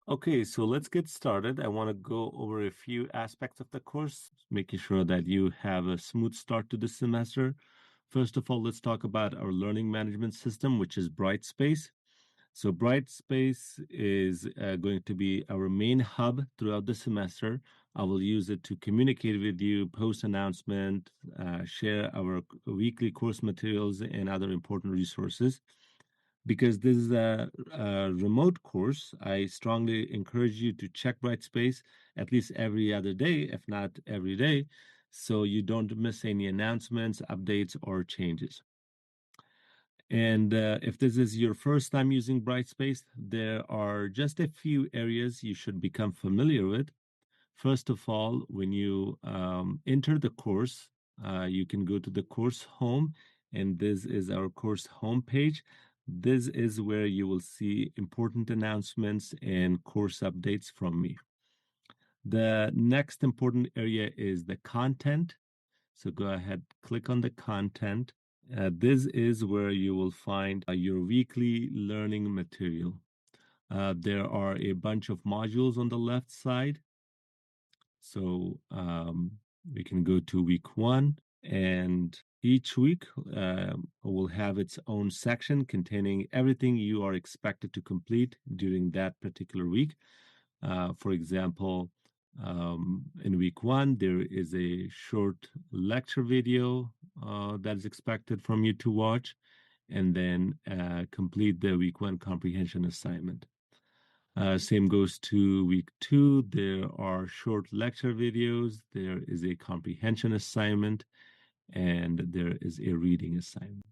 Okay, so let's get started. I want to go over a few aspects of the course, making sure that you have a smooth start to the semester. First of all, let's talk about our learning management system, which is Brightspace. So Brightspace is going to be our main hub throughout the semester. I will use it to communicate with you, post announcement, share our weekly course materials and other important resources. Because this is a remote course, I strongly encourage you to check Brightspace at least every other day, if not every day, so you don't miss any announcements, updates, or changes. And if this is your first time using Brightspace, there are just a few areas you should become familiar with. First of all, when you enter the course, you can go to the course home, and this is our course homepage. This is where you will see important announcements and course updates from me. The next important area is the content. So go ahead, click on the content. This is where you will find your weekly learning material. There are a bunch of modules on the left side. So we can go to week 1, and each week will have its own section containing everything you are expected to complete during that particular week. For example, in week 1, there is a short lecture video that is expected from you to watch, and then complete the week 1 comprehension assignment. Same goes to week 2. There are short lecture videos. There is a comprehension assignment, and there is a reading assignment.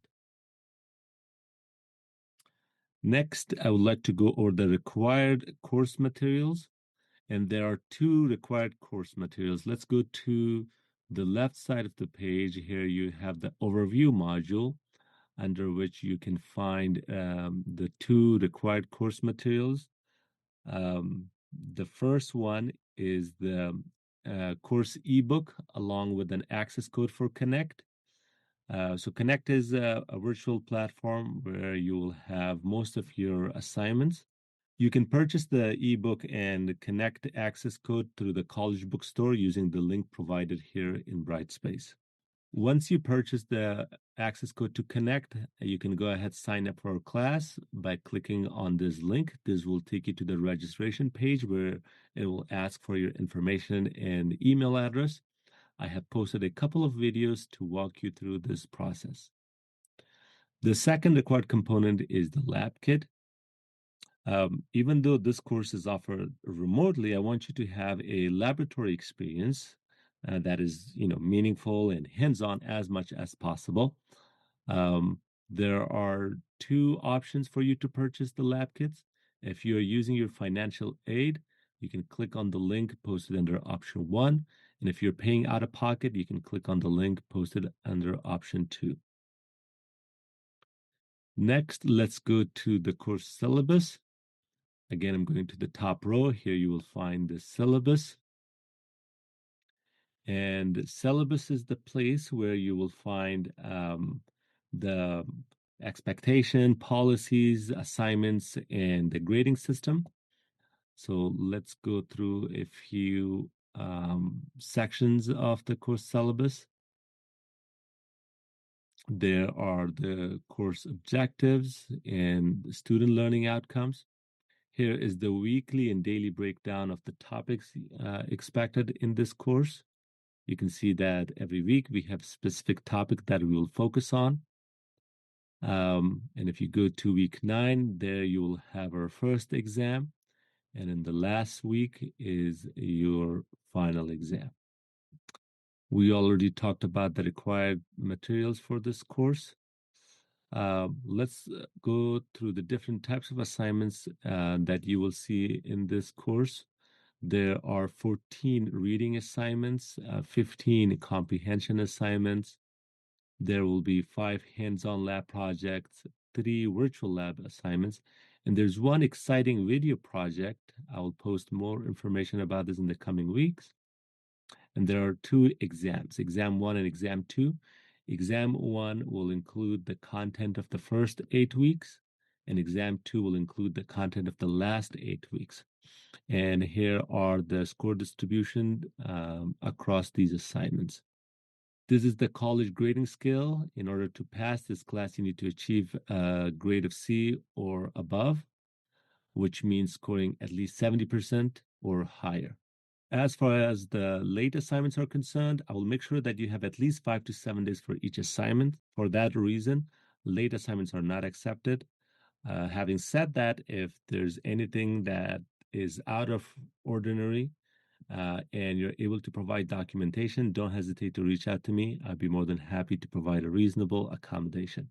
Next, I would like to go over the required course materials. And there are 2 required course materials. Let's go to the left side of the page. Here you have the overview module, under which you can find the 2 required course materials. The first one is the course ebook along with an access code for Connect. So Connect is a virtual platform where you will have most of your assignments. You can purchase the ebook and Connect access code through the College Bookstore using the link provided here in Brightspace. Once you purchase the access code to Connect, you can go ahead sign up for a class by clicking on this link. This will take you to the registration page where it will ask for your information and email address. I have posted a couple of videos to walk you through this process. The second required component is the lab kit. Even though this course is offered remotely, I want you to have a laboratory experience that is, meaningful and hands-on as much as possible. There are 2 options for you to purchase the lab kits. If you are using your financial aid, you can click on the link posted under option 1. And if you're paying out of pocket, you can click on the link posted under option 2. Next, let's go to the course syllabus. Again, I'm going to the top row. Here you will find the syllabus. And syllabus is the place where you will find the expectation, policies, assignments, and the grading system. So let's go through a few sections of the course syllabus. There are the course objectives and student learning outcomes. Here is the weekly and daily breakdown of the topics expected in this course. You can see that every week we have a specific topic that we will focus on. And if you go to week 9, there you will have our first exam. And in the last week is your final exam. We already talked about the required materials for this course. Let's go through the different types of assignments that you will see in this course. There are 14 reading assignments, 15 comprehension assignments. There will be 5 hands-on lab projects, 3 virtual lab assignments, and there's 1 exciting video project. I will post more information about this in the coming weeks. And there are 2 exams, exam 1 and exam 2. Exam 1 will include the content of the first 8 weeks. and exam two will include the content of the last 8 weeks. And here are the score distribution across these assignments. This is the college grading scale. In order to pass this class, you need to achieve a grade of C or above, which means scoring at least 70% or higher. As far as the late assignments are concerned, I will make sure that you have at least 5 to 7 days for each assignment. For that reason, late assignments are not accepted. Having said that, if there's anything that is out of ordinary and you're able to provide documentation, don't hesitate to reach out to me. I'd be more than happy to provide a reasonable accommodation.